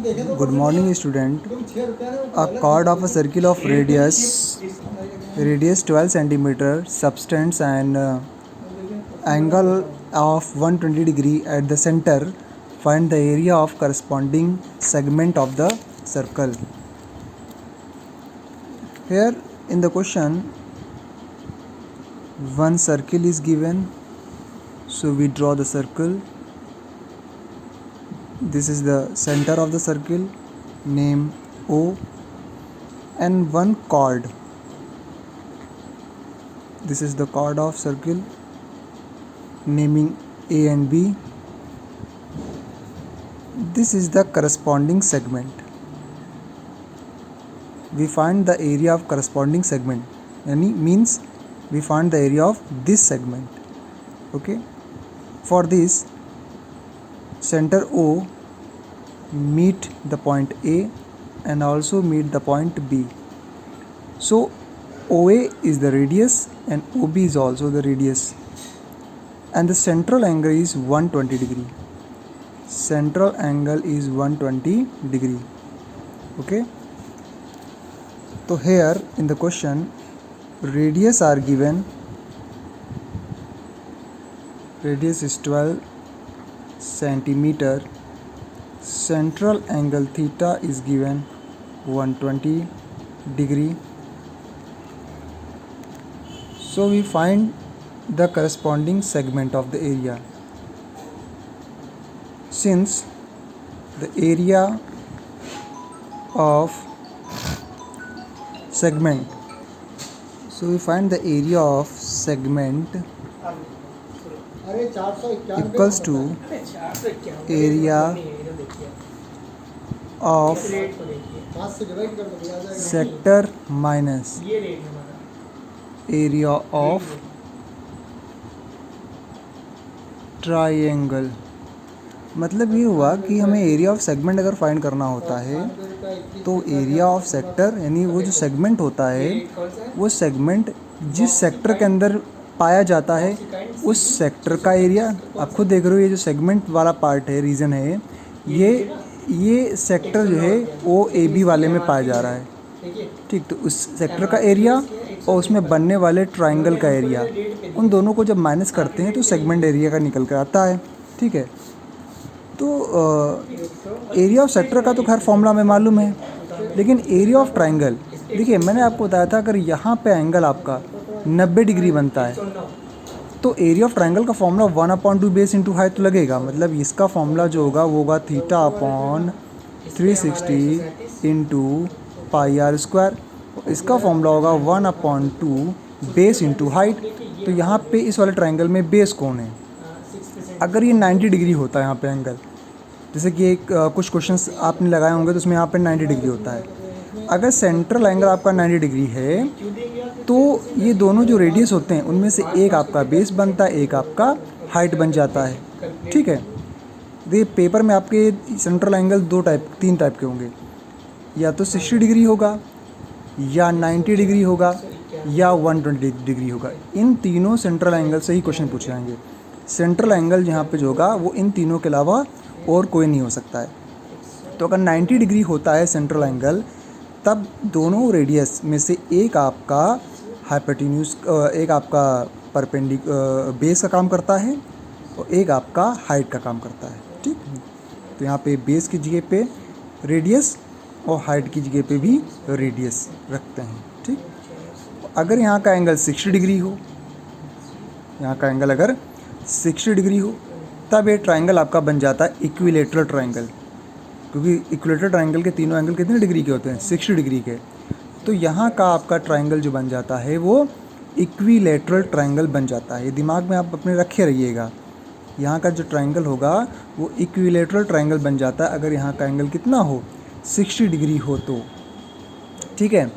Good morning, student. A chord of a circle of radius 12 centimeter, substance and angle of 120 degree at the center. Find the area of corresponding segment of the circle. Here in the question, one circle is given, so we draw the circle. This is the center of the circle, name O, and one chord. This is the chord of circle, naming A and B. This is the corresponding segment. We find the area of corresponding segment, means we find the area of this segment. Okay, for this, center O meet the point A and also meet the point B. So OA is the radius and OB is also the radius, and the central angle is 120 degree. Central angle is 120 degree. Okay, so here in the question, radius are given. Radius is 12 centimeter. Central angle theta is given 120 degree. So we find the corresponding segment of the area. Since the area of segment, so we find the area of segment equals to area of sector minus area of triangle. मतलब ये हुआ कि हमें area of segment अगर find करना होता है तो एरिया ऑफ सेक्टर यानी वो जो सेगमेंट होता है वो सेगमेंट जिस सेक्टर के अंदर पाया जाता है उस सेक्टर का एरिया. आप खुद देख रहे हो ये जो सेगमेंट वाला पार्ट है, रीजन है, ये सेक्टर जो है ओ ए बी वाले में पाया जा रहा है. ठीक, तो उस सेक्टर का एरिया और उसमें बनने वाले ट्रायंगल का एरिया, उन दोनों को जब माइनस करते हैं तो सेगमेंट एरिया का निकल कर आता है. ठीक है, तो एरिया ऑफ सेक्टर का तो खैर फॉर्मूला में मालूम है, लेकिन एरिया ऑफ ट्रायंगल, देखिए मैंने आपको बताया था अगर यहाँ पे एंगल आपका 90 डिग्री बनता है तो एरिया ऑफ ट्रायंगल का फॉर्मूला 1/2 बेस इंटू हाइट तो लगेगा. मतलब इसका फॉर्मूला जो होगा वो होगा theta upon 360 into pi r square. इसका फॉर्मूला होगा 1/2 बेस इंटू हाइट. तो यहाँ पे इस वाले ट्रायंगल में बेस कौन है? अगर ये 90 डिग्री होता है यहाँ पे एंगल, जैसे कि कुछ क्वेश्चंस आपने लगाए होंगे तो उसमें यहाँ पे 90 डिग्री होता है. अगर सेंट्रल एंगल आपका 90 डिग्री है तो ये दोनों जो रेडियस होते हैं उनमें से एक आपका बेस बनता है, एक आपका हाइट बन जाता है. ठीक है, ये पेपर में आपके सेंट्रल एंगल तीन टाइप के होंगे, या तो 60 डिग्री होगा, या 90 डिग्री होगा, या 120 डिग्री होगा. इन तीनों सेंट्रल एंगल से ही क्वेश्चन पूछे जाएंगे. सेंट्रल एंगल यहाँ पे जो होगा वो इन तीनों के अलावा और कोई नहीं हो सकता है. तो अगर 90 डिग्री होता है सेंट्रल एंगल, तब दोनों रेडियस में से एक आपका हाइपोटेन्यूज, एक आपका बेस का काम करता है और एक आपका हाइट का काम करता है. ठीक, तो यहाँ पे बेस की जगह पे रेडियस और हाइट की जगह पे भी रेडियस रखते हैं. ठीक, अगर यहाँ का एंगल 60 डिग्री हो, यहाँ का एंगल अगर 60 डिग्री हो, तब ये ट्रायंगल आपका बन जाता है इक्विलेटरल ट्रायंगल, क्योंकि इक्विलेटरल ट्रायंगल के तीनों एंगल कितने डिग्री के होते हैं? 60 डिग्री के. तो यहाँ का आपका ट्रायंगल जो बन जाता है वो इक्विलेटरल ट्रायंगल बन जाता है. ये दिमाग में आप अपने रखे रहिएगा, यहाँ का जो ट्रायंगल होगा वो इक्विलेटरल ट्रायंगल बन जाता है अगर यहाँ का एंगल कितना हो? 60 डिग्री हो तो. ठीक है,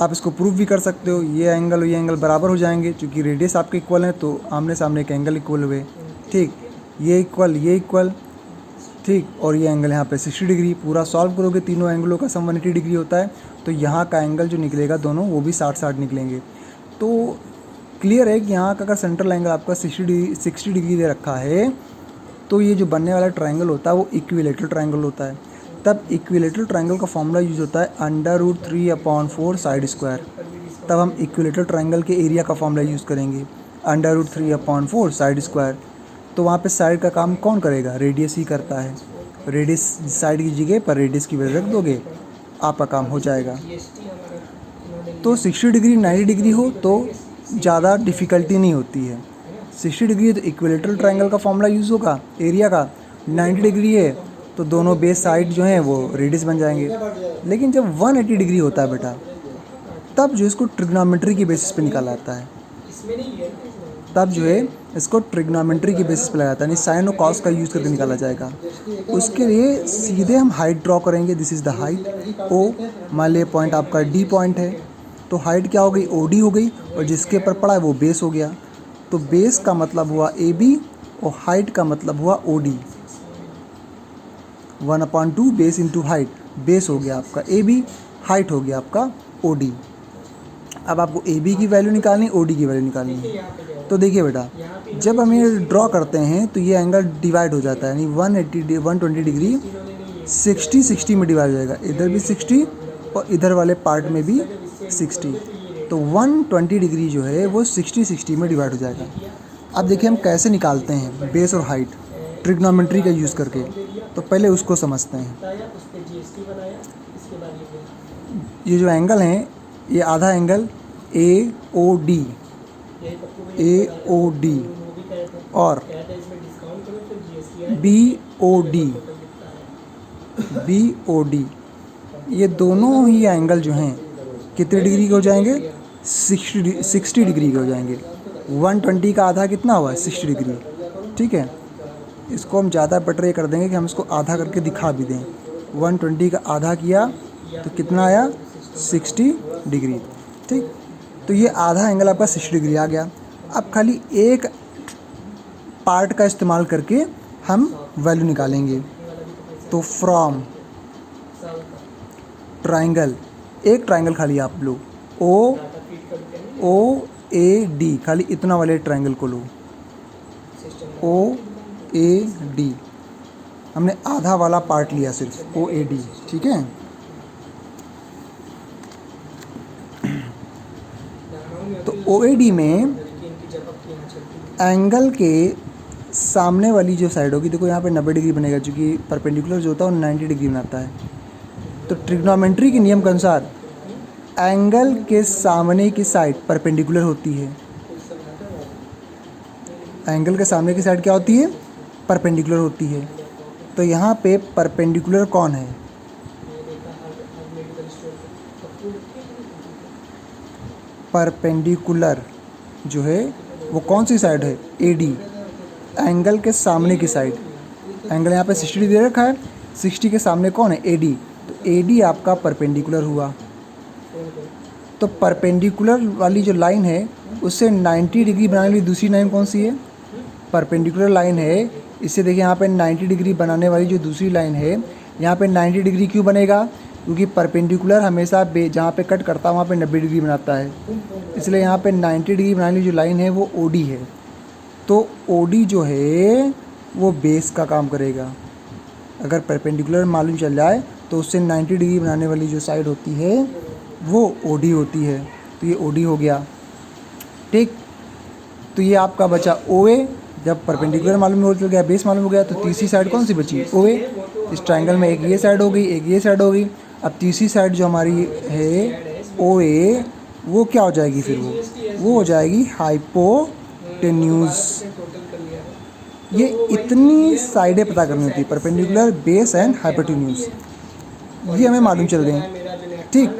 आप इसको प्रूव भी कर सकते हो. ये एंगल और ये एंगल बराबर हो जाएंगे, क्योंकि रेडियस आपके इक्वल है तो आमने सामने एक एंगल इक्वल हुए. ठीक, ये इक्वल. ठीक, और ये एंगल यहाँ पे 60 डिग्री. पूरा सॉल्व करोगे तीनों एंगलों का सम 180 डिग्री होता है, तो यहाँ का एंगल जो निकलेगा दोनों वो भी 60-60 निकलेंगे. तो क्लियर है कि यहाँ का अगर सेंट्रल एंगल आपका 60 डिग्री दे रखा है तो ये जो बनने वाला ट्रायंगल होता है वो इक्विलेटरल ट्रायंगल होता है. तब इक्विलेटरल ट्रायंगल का फॉर्मूला यूज होता है √3/4 साइड स्क्वायर। तब हम इक्विलेटरल ट्रायंगल के एरिया का फॉर्मूला यूज़ करेंगे √3/4 साइड स्क्वायर। तो वहाँ पे साइड का काम कौन करेगा? रेडियस ही करता है। रेडियस साइड की जगह पर रेडियस की वैल्यू रख दोगे, आपका काम हो जाएगा। तो 60 डिग्री 90 डिग्री हो तो ज़्यादा डिफ़िकल्टी नहीं होती है। 60 डिग्री है तो इक्विलेटरल ट्रायंगल का फॉर्मूला यूज़ होगा एरिया का। 90 डिग्री है तो दोनों बेस साइड जो हैं वो रेडियस बन जाएंगे। लेकिन जब 180 डिग्री होता है बेटा, तब जो इसको ट्रिग्नोमेट्री की बेसिस पे निकाला जाता है। तब जो है इसको ट्रिग्नोमेट्री की बेसिस पे लगाया जाता है, यानी साइन और कॉस का यूज़ करके निकाला जाएगा। उसके लिए सीधे हम हाइट ड्रॉ करेंगे। दिस इज़ द हाइट ओ। मान लिया पॉइंट आपका डी पॉइंट है, तो हाइट क्या हो गई? OD हो गई, और जिसके ऊपर पड़ा है वो बेस हो गया। तो बेस का मतलब हुआ AB और हाइट का मतलब हुआ OD। 1/2 base into height. Base हो गया आपका AB, हाइट हो गया आपका OD। अब आपको AB की वैल्यू निकालनी, OD की वैल्यू निकालनी है। तो देखिए बेटा, जब हम ये ड्रॉ करते हैं तो ये एंगल डिवाइड हो जाता है, यानी 120 डिग्री 60 में डिवाइड हो जाएगा। इधर भी 60 और इधर वाले पार्ट में भी 60। तो 120 डिग्री जो है वो 60 में डिवाइड हो जाएगा। अब देखिए हम कैसे निकालते हैं बेस और हाइट ट्रिग्नोमेट्री का यूज़ करके। तो पहले उसको समझते हैं। ये जो एंगल हैं, ये आधा एंगल AOD और BOD, ये दोनों ही एंगल जो हैं कितने डिग्री के हो जाएंगे? 60 डिग्री के हो जाएंगे। 120 का आधा कितना हुआ? 60 डिग्री। ठीक है, इसको हम ज़्यादा बेटर ये कर देंगे कि हम इसको आधा करके दिखा भी दें। 120 का आधा किया तो कितना आया? 60 डिग्री। ठीक, तो ये आधा एंगल आपका 60 डिग्री आ गया। अब खाली एक पार्ट का इस्तेमाल करके हम वैल्यू निकालेंगे। तो फ्रॉम ट्राइंगल, एक ट्राइंगल खाली आप लो, OAD, खाली इतना वाले ट्राइंगल को लो, OAD। हमने आधा वाला पार्ट लिया सिर्फ, OAD। ठीक है, तो OAD में एंगल के सामने वाली जो साइड होगी, देखो यहाँ पे 90 डिग्री बनेगा, क्योंकि परपेंडिकुलर जो होता है वो 90 डिग्री बनाता है। तो ट्रिग्नोमेट्री के नियम के अनुसार एंगल के सामने की साइड परपेंडिकुलर होती है। एंगल के सामने की साइड क्या होती है? परपेंडिकुलर होती है। तो यहाँ पे परपेंडिकुलर कौन है? परपेंडिकुलर जो है वो कौन सी साइड है? AD, एंगल के सामने की साइड। एंगल यहाँ पे 60 डिग्री दे रखा है, 60 के सामने कौन है? AD। तो AD आपका परपेंडिकुलर हुआ। तो परपेंडिकुलर वाली जो लाइन है उससे 90 डिग्री बनाने वाली दूसरी लाइन कौन सी है? परपेंडिकुलर लाइन है। इससे देखिए यहाँ पे 90 डिग्री बनाने वाली जो दूसरी लाइन है, यहाँ पे 90 डिग्री क्यों बनेगा? क्योंकि परपेंडिकुलर हमेशा जहाँ पे कट करता है वहाँ पे 90 डिग्री बनाता है, इसलिए यहाँ पे 90 डिग्री बनाने वाली जो लाइन है वो OD है। तो OD जो है वो बेस का काम करेगा। अगर परपेंडिकुलर मालूम चल जाए तो उससे 90 डिग्री बनाने वाली जो साइड होती है वो OD होती है। तो ये OD हो गया। ठीक, तो ये आपका बचा OA। जब परपेंडिकुलर मालूम हो गया, बेस मालूम हो गया, तो तीसरी साइड कौन सी बची? OA। इस ट्रायंगल में एक ये साइड हो गई, एक ये साइड हो गई। अब तीसरी साइड जो हमारी है OA, वो क्या हो जाएगी? फिर वो हो जाएगी हाइपोटेन्यूज। ये इतनी साइडें पता करनी होती है, परपेंडिकुलर, बेस एंड हाइपोटेन्यूज, ये हमें मालूम चल गए। ठीक,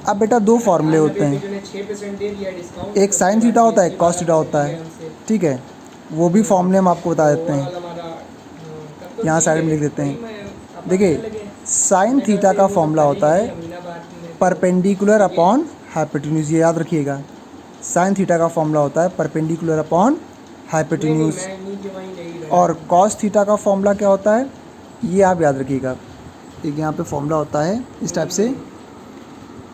अब बेटा दो फॉर्मूले होते हैं, एक साइन थीटा होता है, एक कॉस थीटा होता है। ठीक है, वो भी फॉर्मूले हम आपको बता देते हैं, यहाँ साइड में लिख देते हैं। देखिए, साइन थीटा का फॉर्मूला होता है परपेंडिकुलर अपॉन हाइपोटेन्यूज, ये याद रखिएगा। साइन थीटा का फॉर्मूला होता है परपेंडिकुलर अपॉन हाइपोटेन्यूज। और कॉस थीटा का फॉर्मूला क्या होता है, ये आप याद रखिएगा। एक यहाँ पे फॉर्मूला होता है इस टाइप से,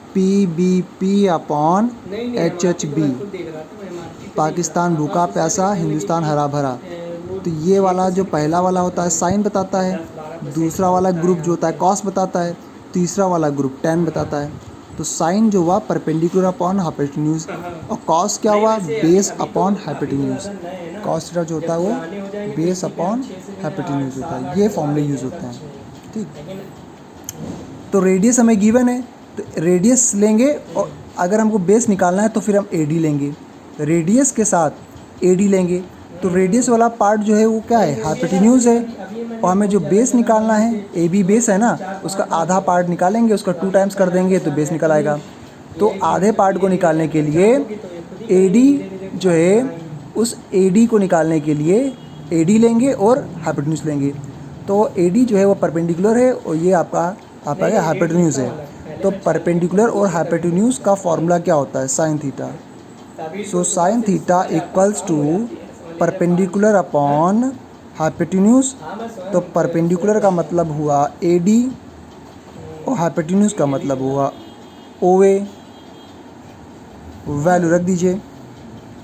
PBP अपॉन HHB, पाकिस्तान भूखा प्यासा, हिंदुस्तान हरा भरा। तो ये वाला जो पहला वाला होता है साइन बताता है, दूसरा वाला ग्रुप जो होता है कॉस बताता है, तीसरा वाला ग्रुप टेन बताता है। तो साइन जो हुआ परपेंडिकुलर अपॉन हाइपोटेन्यूज, और कॉस क्या हुआ base upon hypotenuse. Cos theta जो होता है वो बेस अपॉन हाइपोटेन्यूज होता है। ये फॉर्मूले यूज़ होते हैं, ठीक। तो रेडियस हमें गिवन है, तो रेडियस लेंगे, और अगर हमको बेस निकालना है तो फिर हम एडी लेंगे, रेडियस के साथ एडी लेंगे। तो रेडियस वाला पार्ट जो है वो क्या है, हाइपोटेन्यूज है, और हमें जो बेस निकालना है, ए बी बेस है ना, उसका आधा पार्ट निकालेंगे, उसका 2 टाइम्स कर देंगे तो बेस निकल आएगा। तो आधे पार्ट को निकालने के लिए एडी जो है, उस एडी को निकालने के लिए एडी लेंगे और हाइपोटेन्यूज लेंगे। तो एडी जो है वो परपेंडिकुलर है, और ये आपका क्या हाइपोटेन्यूज है। तो परपेंडिकुलर और हाइपोटेन्यूज का फॉर्मूला क्या होता है, sine theta. So sine theta equals to perpendicular upon hypotenuse. तो परपेंडिकुलर का मतलब हुआ एडी और हाइपोटेन्यूज का मतलब हुआ ओए। वैल्यू रख दीजिए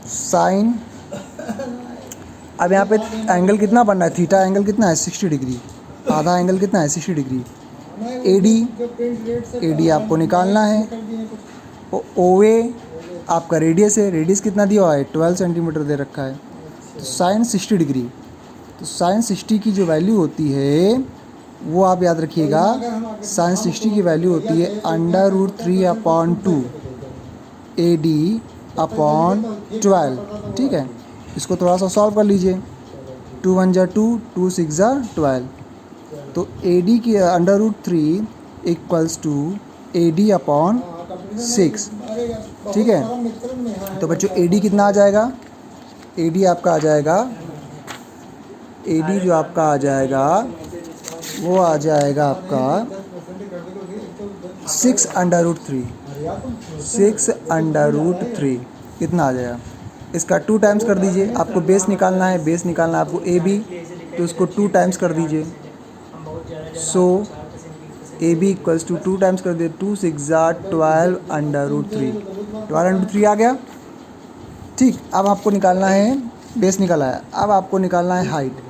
साइन। अब यहाँ पे एंगल कितना बनना है, थीटा एंगल कितना है 60 डिग्री, आधा एंगल कितना है 60 डिग्री। एडी आपको निकालना है, और ओए आपका रेडियस है, रेडियस कितना दिया हुआ है 12 सेंटीमीटर दे रखा है। तो साइन 60 डिग्री, तो साइन 60 की जो वैल्यू होती है वो आप याद रखिएगा, साइन 60 की वैल्यू होती है √3/2 AD अपॉन 12, ठीक है। इसको थोड़ा सा सॉल्व कर लीजिए, 2 1 जा 2, 2 6 जा 12। तो AD की √3 इक्वल्स टू AD अपॉन 6, ठीक है। तो बच्चों AD कितना आ जाएगा, AD आपका आ जाएगा, AD जो आपका आ जाएगा वो आ जाएगा आपका 6√3, 6√3 कितना आ जाएगा। इसका 2 टाइम्स कर दीजिए, आपको बेस निकालना है, बेस निकालना है आपको AB, तो इसको 2 टाइम्स कर दीजिए। सो AB इक्वल्स टू 2 टाइम्स कर दिए, 2 6 जा 12√3, 12√3 आ गया, ठीक। अब आपको निकालना है, बेस निकाला है, अब आपको निकालना है हाइट।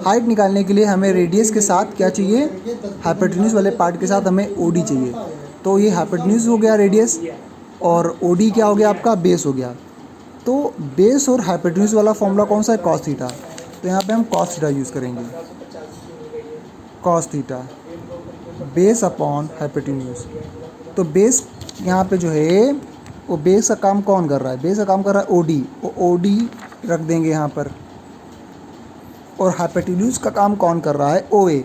हाइट निकालने के लिए हमें रेडियस के साथ क्या चाहिए, हाइपोटेन्यूज वाले पार्ट के साथ हमें OD चाहिए। तो ये हाइपोटेन्यूज हो गया रेडियस, और OD क्या हो गया आपका, बेस हो गया। तो बेस और हाइपोटेन्यूज वाला फॉर्मूला कौन सा है, कॉस थीटा। तो यहाँ पे हम कॉस थीटा यूज़ करेंगे, cos theta base upon hypotenuse. तो बेस यहाँ पे जो है वो बेस का काम कौन कर रहा है, बेस का काम कर रहा है OD, वो OD रख देंगे यहाँ पर। और हाइपोटेन्यूज का काम कौन कर रहा है, OA।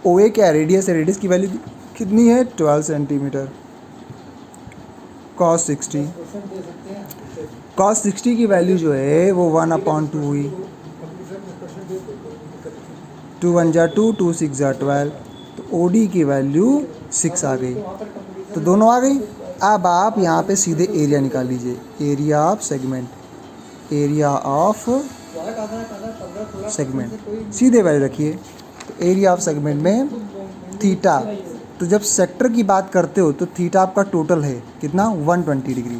OA क्या है, रेडियस है, रेडियस की वैल्यू कितनी है 12 सेंटीमीटर। cos 60, cos 60 की वैल्यू जो है वो 1/2 हुई, 2 1 जा 2, 2 6 जा 12। तो OD की वैल्यू 6 आ गई, तो दोनों आ गई। अब आप यहाँ पे सीधे एरिया निकाल लीजिए, area of segment, area of segment सीधे वैल्यू रखिए। तो एरिया ऑफ सेगमेंट में थीटा, तो जब सेक्टर की बात करते हो तो थीटा आपका टोटल है कितना 120 डिग्री,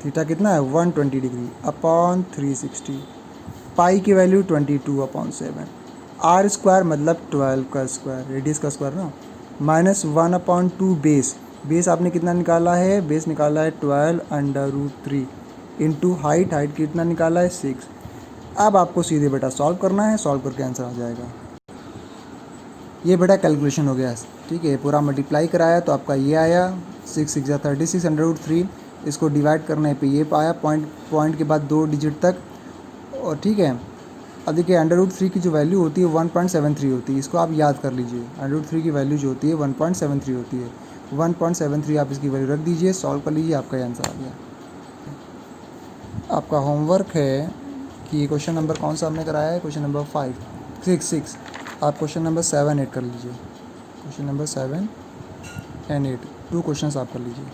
थीटा कितना है 120 डिग्री अपॉन 360, पाई की वैल्यू 22/7, आर स्क्वायर मतलब 12 का स्क्वायर, रेडियस का स्क्वायर ना, -1/2 बेस, बेस आपने कितना निकाला है, बेस निकाला है 12√3 इंटू हाइट, हाइट कितना निकाला है 6। अब आपको सीधे बेटा सॉल्व करना है, सॉल्व करके आंसर आ जाएगा। ये बेटा कैलकुलेशन हो गया, ठीक है। पूरा मल्टीप्लाई कराया तो आपका ये आया 6 6 जा 36 √3। इसको डिवाइड करने पे ये पाया, पॉइंट के बाद 2 डिजिट तक, और ठीक है। अब देखिए √3 की जो वैल्यू होती है 1.73 होती है, इसको आप याद कर लीजिए। √3 की वैल्यू जो होती है 1.73 होती है, 1.73 आप इसकी वैल्यू रख दीजिए, सॉल्व कर लीजिए, आपका आंसर आ गया। आपका होमवर्क है कि ये क्वेश्चन नंबर कौन सा हमने कराया है, क्वेश्चन नंबर 6। आप क्वेश्चन नंबर 7 8 कर लीजिए, क्वेश्चन नंबर 7 एंड 8 2 क्वेश्चन आप कर लीजिए।